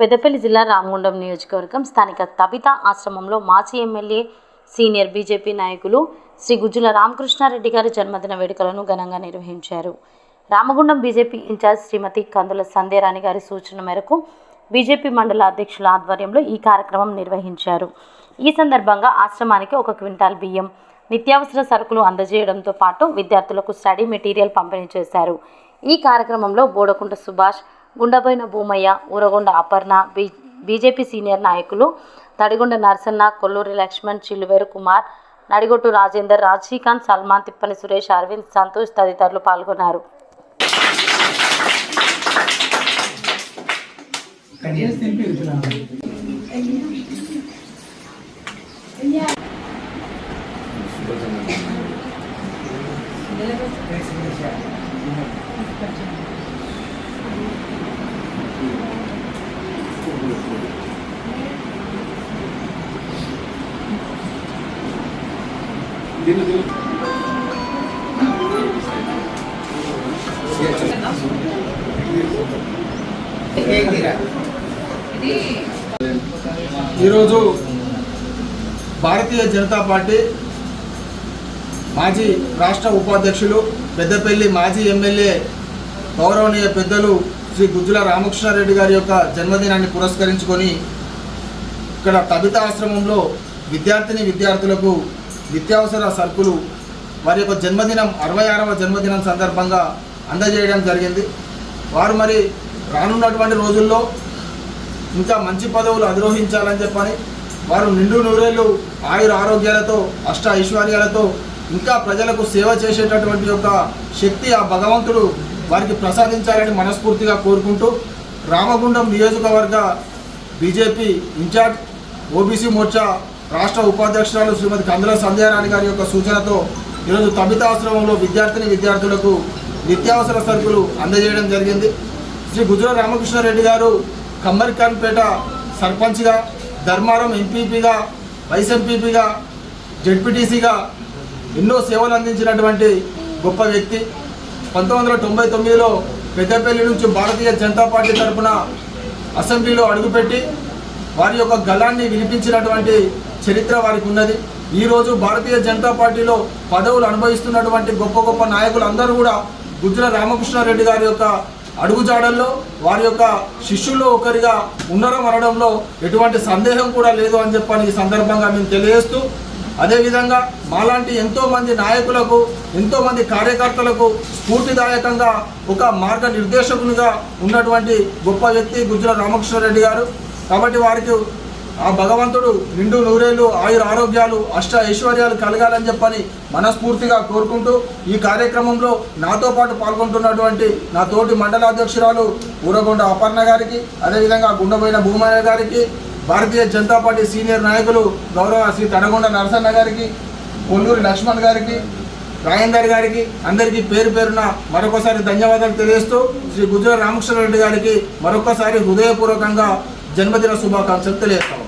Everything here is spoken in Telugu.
పెద్దపల్లి జిల్లా రామగుండం నియోజకవర్గం స్థానిక తబితా ఆశ్రమంలో మాజీ ఎమ్మెల్యే సీనియర్ బీజేపీ నాయకులు శ్రీ గుజ్జుల రామకృష్ణారెడ్డి గారి జన్మదిన వేడుకలను ఘనంగా నిర్వహించారు. రామగుండం బీజేపీ ఇన్ఛార్జ్ శ్రీమతి కందుల సంధ్యారాణి గారి సూచన మేరకు బీజేపీ మండల అధ్యక్షుల ఆధ్వర్యంలో ఈ కార్యక్రమం నిర్వహించారు. ఈ సందర్భంగా ఆశ్రమానికి 1 క్వింటాల్ బియ్యం, నిత్యావసర సరుకులు అందజేయడంతో పాటు విద్యార్థులకు స్టడీ మెటీరియల్ పంపిణీ చేశారు. ఈ కార్యక్రమంలో బోడకుంట సుభాష్, గుండబోయిన భూమయ్య, ఊరగొండ అపర్ణ, బీజేపీ సీనియర్ నాయకులు తడిగొండ నరసన్న, కొల్లూరి లక్ష్మణ్, చిల్లువేరు కుమార్, నడిగొట్టు రాజేందర్, రాజశీకాంత్, సల్మాన్, తిప్పని సురేష్, అరవింద్, సంతోష్ తదితరులు పాల్గొన్నారు. ఈరోజు భారతీయ జనతా పార్టీ మాజీ రాష్ట్ర ఉపాధ్యక్షులు పెద్దపల్లి మాజీ ఎమ్మెల్యే గౌరవనీయ పెద్దలు శ్రీ గుజ్జుల రామకృష్ణారెడ్డి గారి యొక్క జన్మదినాన్ని పురస్కరించుకొని ఇక్కడ తబితా ఆశ్రమంలో విద్యార్థులకు నిత్యావసర సరుకులు వారి యొక్క జన్మదినం 66వ జన్మదినం సందర్భంగా అందజేయడం జరిగింది. వారు మరి రానున్నటువంటి రోజుల్లో ఇంకా మంచి పదవులు అధిరోహించాలని చెప్పని వారు నిండు నూరేళ్ళు ఆయుర ఆరోగ్యాలతో అష్ట ఐశ్వర్యాలతో ఇంకా ప్రజలకు సేవ చేసేటటువంటి యొక్క శక్తి ఆ భగవంతుడు వారికి ప్రసాదించాలని మనస్ఫూర్తిగా కోరుకుంటూ రామగుండం నియోజకవర్గ బీజేపీ ఇన్ఛార్జ్ ఓబీసీ మోర్చా రాష్ట్ర ఉపాధ్యక్షురాలు శ్రీమతి కందుల సంధ్యారాణి గారి యొక్క సూచనతో ఈరోజు తబితా ఆశ్రమంలో విద్యార్థులకు నిత్యావసర సరుకులు అందజేయడం జరిగింది. శ్రీ గుజ్జుల రామకృష్ణారెడ్డి గారు కమ్మరికాన్పేట సర్పంచ్గా, ధర్మారం ఎంపీపీగా, వైస్ ఎంపీపీగా, జెడ్పీటీసీగా ఎన్నో సేవలు అందించినటువంటి గొప్ప వ్యక్తి. 1999లో పెద్దపల్లి నుంచి భారతీయ జనతా పార్టీ తరఫున అసెంబ్లీలో అడుగుపెట్టి వారి యొక్క గళాన్ని వినిపించినటువంటి చరిత్ర వారికి ఉన్నది. ఈరోజు భారతీయ జనతా పార్టీలో పదవులు అనుభవిస్తున్నటువంటి గొప్ప నాయకులు అందరూ కూడా గుజ్జుల రామకృష్ణారెడ్డి గారి యొక్క అడుగుజాడల్లో వారి యొక్క శిష్యుల్లో ఒకరిగా ఉన్నారనడంలో ఎటువంటి సందేహం కూడా లేదు అని చెప్పని ఈ సందర్భంగా మేము తెలియజేస్తూ, అదేవిధంగా మాలాంటి ఎంతోమంది నాయకులకు, ఎంతోమంది కార్యకర్తలకు స్ఫూర్తిదాయకంగా ఒక మార్గనిర్దేశకునిగా ఉన్నటువంటి గొప్ప వ్యక్తి గుజ్జుల రామకృష్ణారెడ్డి గారు. కాబట్టి వారికి ఆ భగవంతుడు నిండు నూరేళ్ళు ఆయుర ఆరోగ్యాలు అష్ట ఐశ్వర్యాలు కలగాలని చెప్పని మనస్ఫూర్తిగా కోరుకుంటూ ఈ కార్యక్రమంలో నాతో పాటు పాల్గొంటున్నటువంటి నా తోటి మండలాధ్యక్షురాలు ఊరగొండ అపర్ణ గారికి, అదేవిధంగా గుండబోయిన భూమయ్య గారికి, భారతీయ జనతా పార్టీ సీనియర్ నాయకులు గౌరవ శ్రీ తడగొండ నరసన్న గారికి, కొల్లూరి లక్ష్మణ్ గారికి, రాజేందర్ గారికి అందరికీ పేరు పేరున మరొకసారి ధన్యవాదాలు తెలియజేస్తూ శ్రీ గుజ్జుల రామకృష్ణారెడ్డి గారికి మరొకసారి హృదయపూర్వకంగా జన్మదిన శుభాకాంక్షలు తెలియజేస్తాం.